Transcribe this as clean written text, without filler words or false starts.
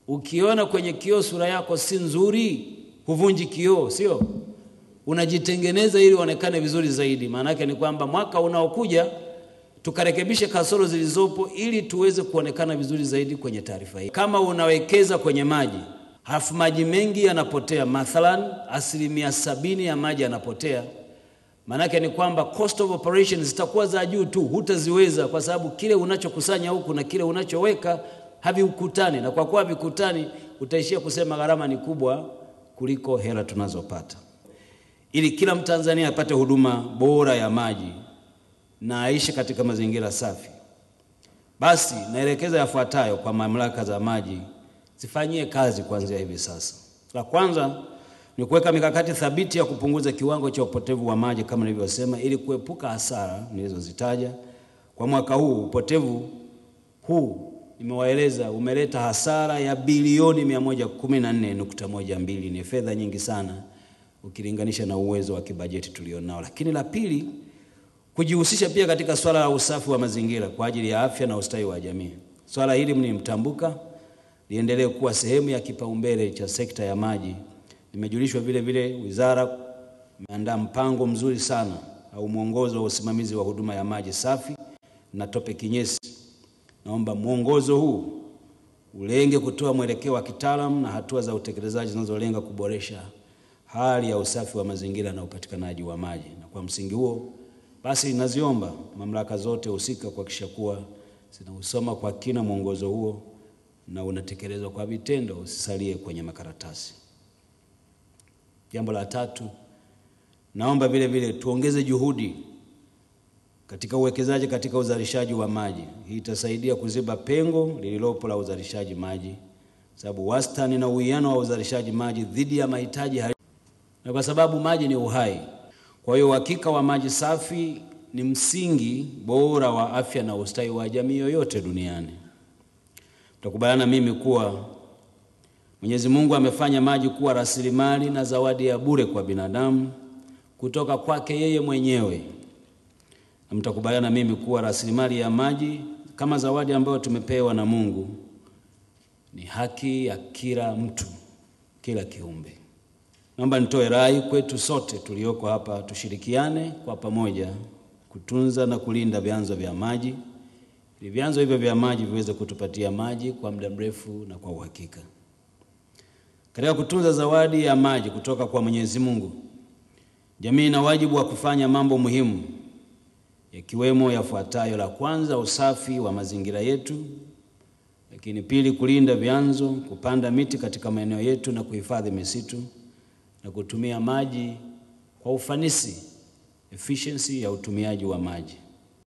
Ukiona kwenye kioo sura yako si nzuri, huvunji kioo, sio? Unajitengeneza ili uonekane vizuri zaidi. Maana yake ni kwamba mwaka unaokuja tukarekebishe kasoro zilizopo ili tuweze kuonekana vizuri zaidi kwenye taarifa hii. Kama unawekeza kwenye maji, halafu maji mengi yanapotea, mathalan 70% ya maji yanapotea, maana yake ni kwamba cost of operations zitakuwa za juu tu, hutaziweza kwa sababu kile unachokusanya huku na kile unachoweka havikutani, na kwa kuwa havikutani utaishia kusema gharama ni kubwa kuliko hela tunazopata. Ili kila Mtanzania apate huduma bora ya maji na aishi katika mazingira safi, basi naelekeza yafuatayo kwa mamlaka za maji zifanyie kazi kuanzia hivi sasa. La kwanza ni kuweka mikakati thabiti ya kupunguza kiwango cha upotevu wa maji kama nilivyosema, ili kuepuka hasara nilizozitaja. Kwa mwaka huu upotevu huu nimewaeleza umeleta hasara ya bilioni 114.12. Ni fedha nyingi sana ukilinganisha na uwezo wa kibajeti tulionao. Lakini la pili, kujihusisha pia katika swala la usafi wa mazingira kwa ajili ya afya na ustawi wa jamii. Swala hili mnimtambuka liendelee kuwa sehemu ya kipaumbele cha sekta ya maji. Nimejulishwa vile vile wizara imeandaa mpango mzuri sana au mwongozo wa usimamizi wa huduma ya maji safi na tope kinyesi. Naomba mwongozo huu ulenge kutoa mwelekeo wa kitaalamu na hatua za utekelezaji zinazolenga kuboresha hali ya usafi wa mazingira na upatikanaji wa maji. Na kwa msingi huo basi naziomba mamlaka zote husika kuhakikisha kuwa zinausoma kwa kina mwongozo huo na unatekelezwa kwa vitendo, usisalie kwenye makaratasi. Jambo la tatu, naomba vile vile tuongeze juhudi katika uwekezaji katika uzalishaji wa maji. Hii itasaidia kuziba pengo lililopo la uzalishaji maji, sababu wastani na uwiano wa uzalishaji maji dhidi ya mahitaji na kwa sababu maji ni uhai. Kwa hiyo uhakika wa maji safi ni msingi bora wa afya na ustawi wa jamii yoyote duniani. Mtakubaliana mimi kuwa Mwenyezi Mungu amefanya maji kuwa rasilimali na zawadi ya bure kwa binadamu kutoka kwake yeye mwenyewe. Na mtakubaliana mimi kuwa rasilimali ya maji kama zawadi ambayo tumepewa na Mungu ni haki ya kila mtu, kila kiumbe. Naomba nitoe rai kwetu sote tulioko hapa, tushirikiane kwa pamoja kutunza na kulinda vyanzo vya maji, ili vyanzo hivyo vya maji viweze kutupatia maji kwa muda mrefu na kwa uhakika. Katika kutunza zawadi ya maji kutoka kwa Mwenyezi Mungu, jamii ina wajibu wa kufanya mambo muhimu yakiwemo yafuatayo. La kwanza, usafi wa mazingira yetu. Lakini pili, kulinda vyanzo, kupanda miti katika maeneo yetu na kuhifadhi misitu, na kutumia maji kwa ufanisi, efficiency ya utumiaji wa maji.